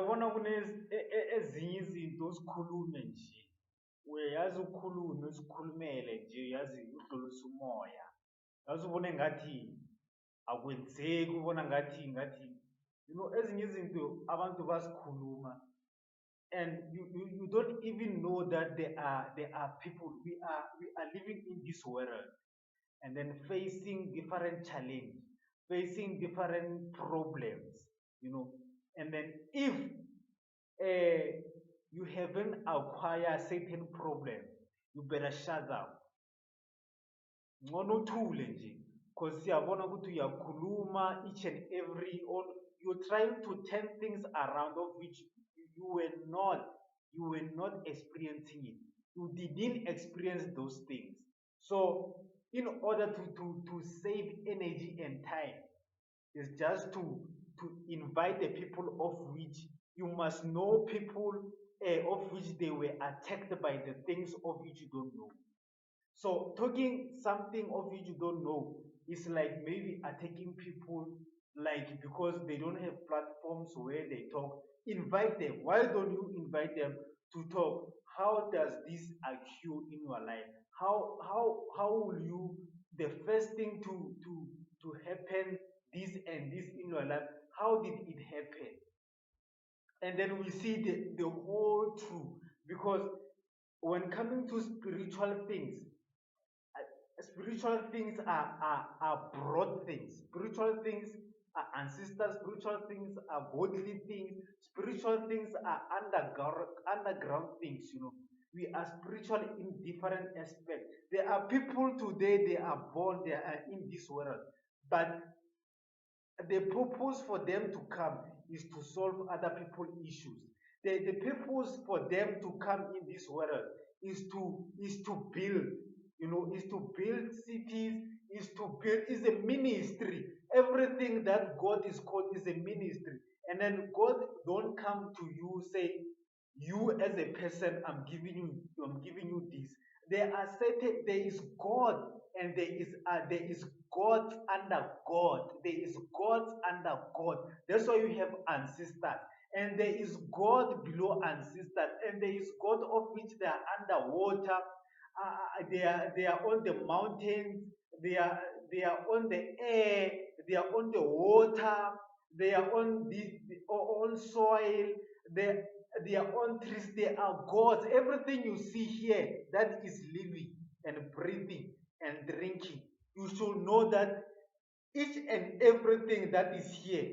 uyabona ezinye izinto uzikhulume nje, uyayazi ukhulume uzikhulumele nje, uyazi udlulisa umoya, yazi ubone ngathi akwenzeki, ubona ngathi ezinye izinto abantu basikhuluma, and you don't even know that there are people, we are living in this world, and then facing different challenge, facing different problems, and then if you haven't acquired certain problem, you better shut up. Ngcono uthule nje, because siyabona ukuthi uyakhuluma each and every on, you're trying to turn things around of which you were not experiencing it. You didn't experience those things. So in order to save energy and time, is just to invite the people of which you must know people, of which they were attacked by the things of which you don't know. So talking something of which you don't know is like maybe attacking people, like because they don't have platforms where they talk. Invite them. Why don't you invite them to talk? How does this occur in your life? How will you, the first thing to happen, this and this in your life? How did it happen? And then we see the whole truth, because when coming to spiritual things are broad things. Spiritual things are ancestors. Spiritual things are godly things. Spiritual things are underground things. We are spiritual in different aspects. There are people today, they are born, they are in this world, but the purpose for them to come is to solve other people's issues. The purpose for them to come in this world is to build, is to build cities, is a ministry. Everything that God is called is a ministry. And then God don't come to you say, you as a person, I'm giving you this. There is God, and there is gods under God. There is gods under God. That's why you have ancestors. And there is God below ancestors. And there is God of which they are underwater. They are on the mountains. They are on the air. They are on the water. They are on soil. They they are on trees. They are gods. Everything you see here that is living and breathing and drinking, you should know that each and everything that is here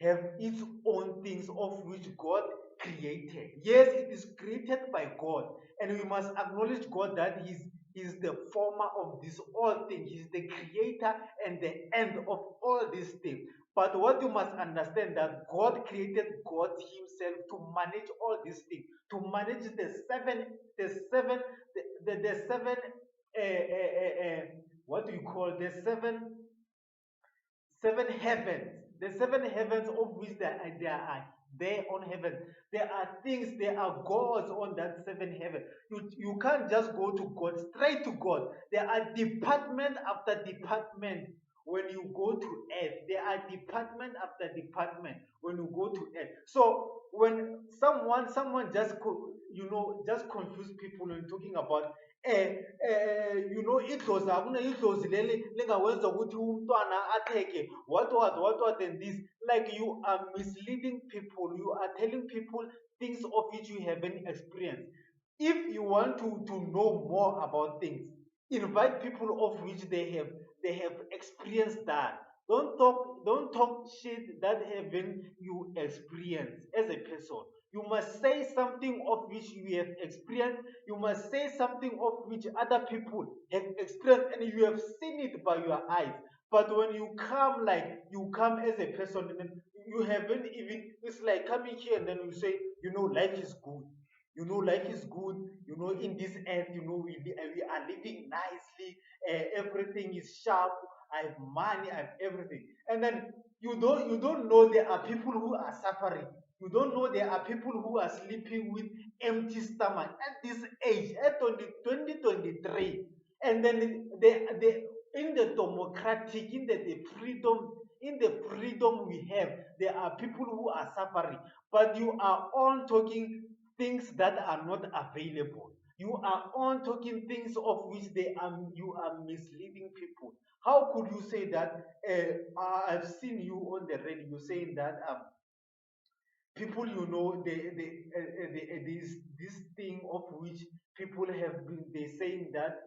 have its own things of which God created. Yes, it is created by God, and we must acknowledge God that He's the former of this all things. He's the creator and the end of all these things. But what you must understand that God created God Himself to manage all these things, to manage the seven, what do you call the seven heavens, the seven heavens of which there are there on heaven. There are things, there are gods on that seven heaven. You can't just go to God, straight to God. There are department after department when you go to earth. There are department after department when you go to earth. So when someone just confuse people when talking about idlozi, akuna idlozi leli lingawenza ukuthi umntwana atheke what and this, like you are misleading people. You are telling people things of which you haven't experienced. If you want to know more about things, invite people of which they have experienced that. Don't talk shit that haven't you experienced as a person. You must say something of which you have experienced. You must say something of which other people have experienced and you have seen it by your eyes. But when you come, like you come as a person, and then you haven't even, it's like coming here and then you say, life is good. Life is good. In this earth, we are living nicely. Everything is sharp. I have money. I have everything. And then you don't know there are people who are suffering. You don't know there are people who are sleeping with empty stomach at this age, at 2023. And then they in the democratic, in the freedom in the freedom we have, there are people who are suffering, but you are all talking things that are not available. You are on talking things of which they are you are misleading people. How could you say that? I've seen you on the radio saying that people, this thing of which people have been they saying that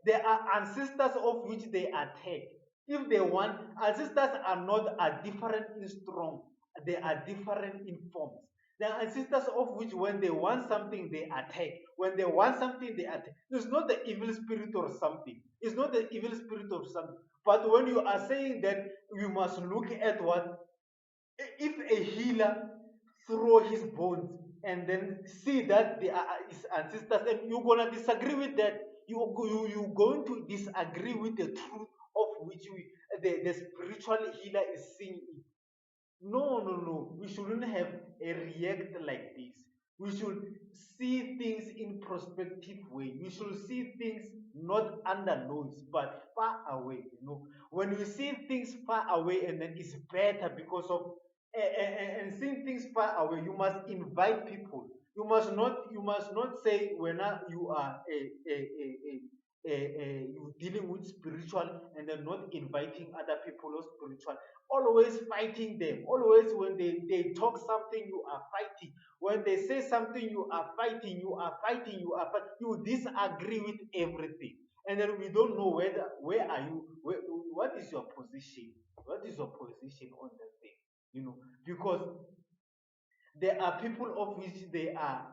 there are ancestors of which they attack. If they want, ancestors are different in strong, they are different in forms. There are ancestors of which when they want something they attack, when they want something they attack. It's not the evil spirit or something, it's not the evil spirit of something. But when you are saying that we must look at what, if a healer throw his bones and then see that they are his ancestors, and you're gonna disagree with that, you're going to disagree with the truth of which the spiritual healer is seeing it. No, no, no. We shouldn't have a react like this. We should see things in prospective way. We should see things not under noise, but far away. When we see things far away, and then it's better because of and seeing things far away, you must invite people. You must not say when you are you dealing with spiritual and then not inviting other people who are spiritual, always fighting them. Always when they talk something, you are fighting. When they say something, you are fighting, you are fighting, you are fighting. You disagree with everything. And then we don't know where are you, what is your position? What is your position on that thing? Because there are people of which they are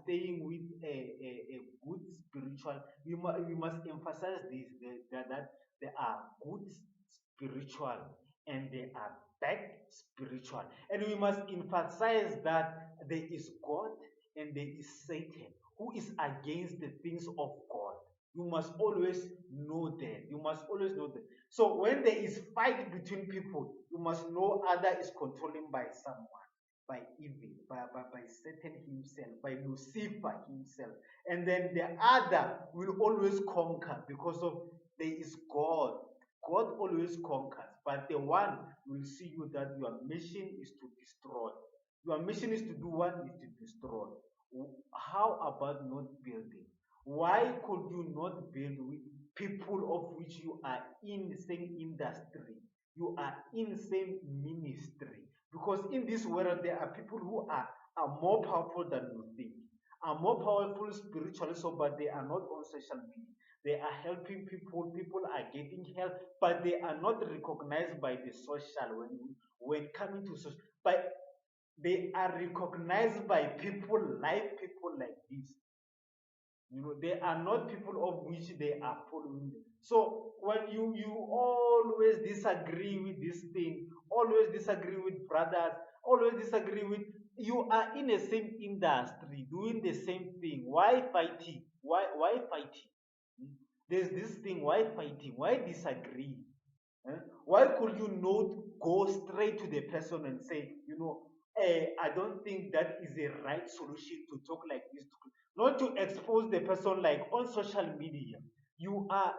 staying with a good spiritual. We must emphasize this, that there are good spiritual and there are bad spiritual, and we must emphasize that there is God and there is Satan who is against the things of God. You must always know that. You must always know that. So when there is fight between people, you must know other is controlling by someone, by evil, by Satan himself, by Lucifer himself. And then the other will always conquer because of there is God. God always conquers, but the one will see you that your mission is to destroy. Your mission is to do what? Is to destroy. How about not building? Why could you not build with people of which you are in the same industry? You are in the same ministry. Because in this world, there are people who are more powerful than you think, are more powerful spiritually, so but they are not on social media. They are helping people, people are getting help, but they are not recognized by the social when coming to social. But they are recognized by people like this. They are not people of which they are following them. So when you always disagree with this thing, always disagree with brothers, always disagree with, you are in the same industry doing the same thing. Why fighting? Why fighting? Hmm? There's this thing. Why fighting? Why disagree? Eh? Why could you not go straight to the person and say, I don't think that is a right solution to talk like this, not to expose the person like on social media. You are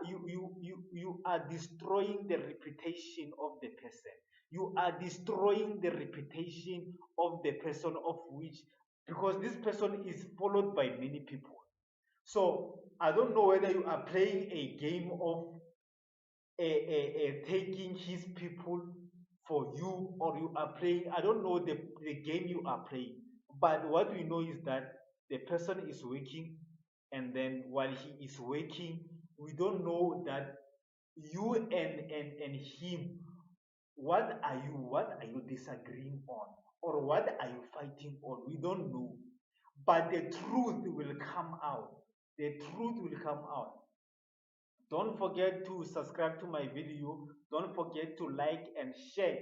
destroying the reputation of the person. You are destroying the reputation of the person of which, because this person is followed by many people. So I don't know whether you are playing a game of taking his people for you, or you are playing, I don't know the game you are playing, but what we know is that the person is working, and then while he is working, we don't know that you and him, what are you disagreeing on, or what are you fighting on, we don't know. But the truth will come out. The truth will come out. Don't forget to subscribe to my video. Don't forget to like and share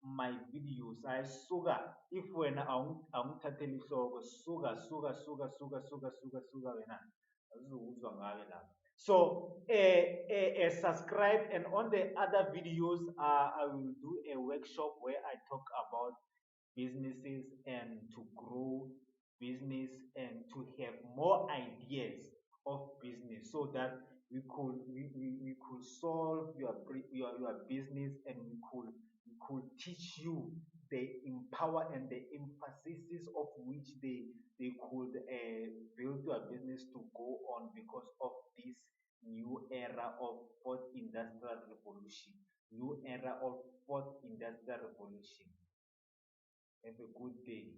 my videos. I sugar. If when angithathela ihloko, sugar wena. Azizokuzwa ngawe la. So subscribe, and on the other videos, I will do a workshop where I talk about businesses and to grow business and to have more ideas of business, so that we could solve your business, and we could could teach you the empower and the emphasis of which they could build your business to go on because of this new era of fourth industrial revolution. New era of fourth industrial revolution. Have a good day.